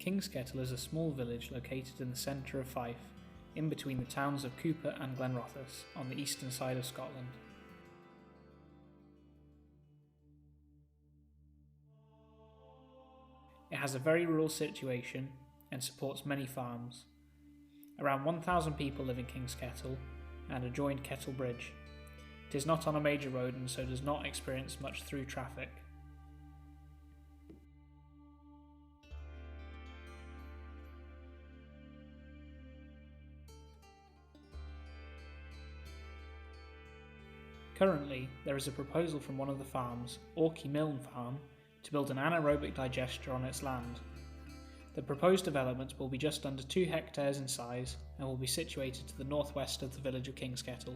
Kingskettle is a small village located in the centre of Fife, in between the towns of Cooper and Glenrothes, on the eastern side of Scotland. It has a very rural situation and supports many farms. Around 1,000 people live in Kingskettle and adjoin Kettle Bridge. It is not on a major road and so does not experience much through traffic. Currently, there is a proposal from one of the farms, Orkey Milne Farm, to build an anaerobic digester on its land. The proposed development will be just under 2 hectares in size and will be situated to the northwest of the village of Kingskettle.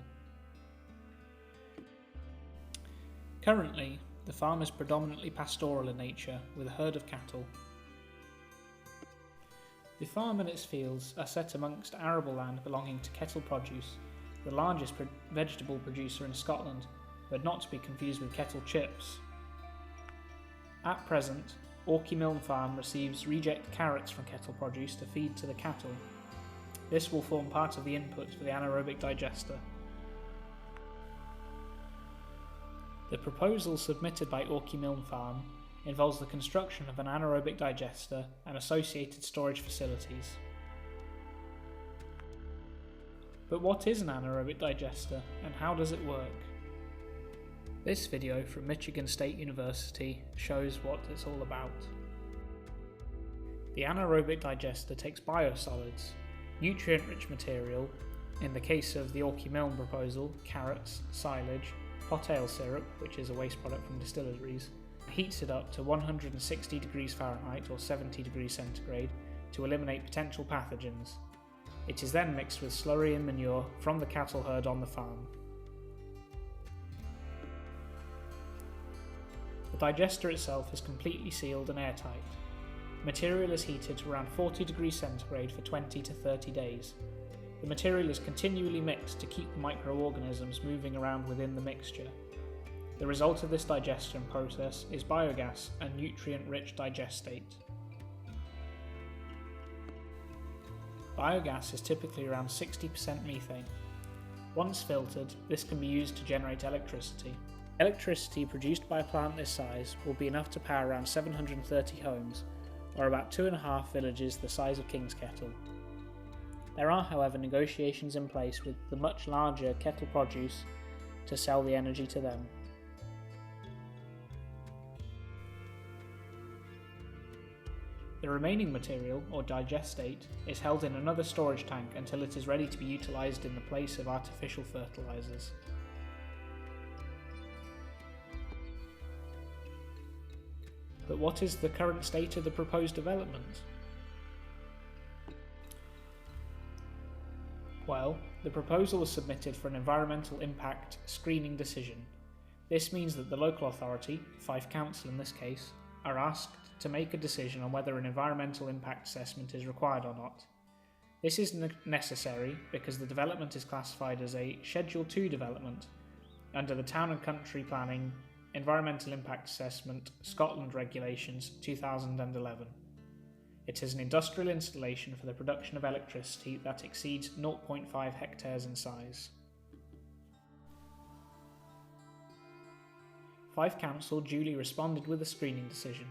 Currently, the farm is predominantly pastoral in nature with a herd of cattle. The farm and its fields are set amongst arable land belonging to Kettle Produce, the largest vegetable producer in Scotland, but not to be confused with Kettle Chips. At present, Orkey Milne Farm receives reject carrots from Kettle Produce to feed to the cattle. This will form part of the input for the anaerobic digester. The proposal submitted by Orkey Milne Farm involves the construction of an anaerobic digester and associated storage facilities. But what is an anaerobic digester and how does it work? This video from Michigan State University shows what it's all about. The anaerobic digester takes biosolids, nutrient-rich material, in the case of the Orkey Milne proposal, carrots, silage, hot ale syrup, which is a waste product from distilleries, heats it up to 160 degrees Fahrenheit or 70 degrees centigrade to eliminate potential pathogens. It is then mixed with slurry and manure from the cattle herd on the farm. The digester itself is completely sealed and airtight. Material is heated to around 40 degrees centigrade for 20 to 30 days. The material is continually mixed to keep the microorganisms moving around within the mixture. The result of this digestion process is biogas and nutrient-rich digestate. Biogas is typically around 60% methane. Once filtered, this can be used to generate electricity. Electricity produced by a plant this size will be enough to power around 730 homes, or about 2.5 villages the size of Kingskettle. There are, however, negotiations in place with the much larger Kettle Produce to sell the energy to them. The remaining material, or digestate, is held in another storage tank until it is ready to be utilised in the place of artificial fertilisers. But what is the current state of the proposed development? Well, the proposal was submitted for an environmental impact screening decision. This means that the local authority, Fife Council in this case, are asked to make a decision on whether an environmental impact assessment is required or not. This is necessary because the development is classified as a Schedule 2 development under the Town and Country Planning Environmental Impact Assessment Scotland Regulations 2011. It is an industrial installation for the production of electricity that exceeds 0.5 hectares in size. Fife Council duly responded with a screening decision,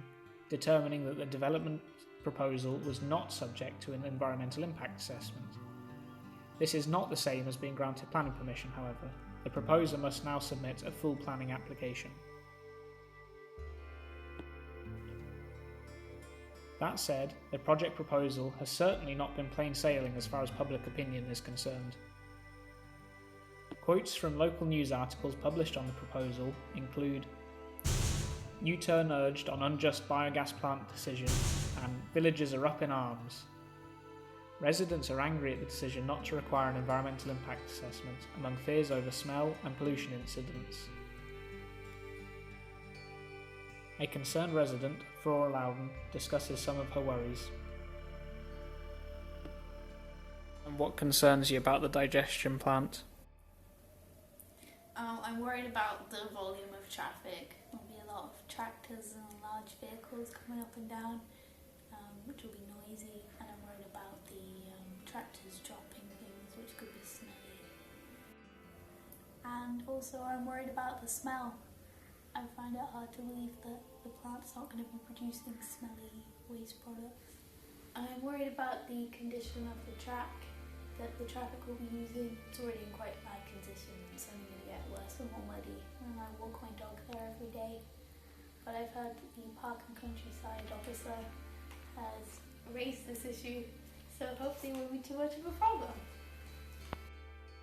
determining that the development proposal was not subject to an environmental impact assessment. This is not the same as being granted planning permission, however. The proposer must now submit a full planning application. That said, the project proposal has certainly not been plain sailing as far as public opinion is concerned. Quotes from local news articles published on the proposal include "U-turn urged on unjust biogas plant decision" and "villagers are up in arms." Residents are angry at the decision not to require an environmental impact assessment, among fears over smell and pollution incidents. A concerned resident, Flora Louden, discusses some of her worries. And what concerns you about the digestion plant? I'm worried about the volume of traffic. There'll be a lot of tractors and large vehicles coming up and down. which will be noisy, and I'm worried about the tractors dropping things, which could be smelly. And also I'm worried about the smell. I find it hard to believe that the plant's not going to be producing smelly waste products. I'm worried about the condition of the track that the traffic will be using. It's already in quite bad condition, it's only going to get worse and more muddy, and I walk my dog there every day. But I've heard that the Park and Countryside officer has raised this issue, so hopefully it won't be too much of a problem.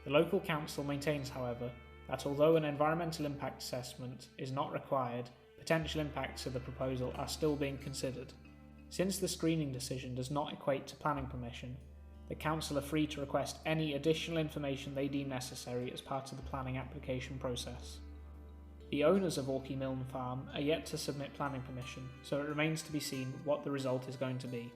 The local council maintains, however, that although an environmental impact assessment is not required, potential impacts of the proposal are still being considered. Since the screening decision does not equate to planning permission, the council are free to request any additional information they deem necessary as part of the planning application process. The owners of Orkey Milne Farm are yet to submit planning permission, so it remains to be seen what the result is going to be.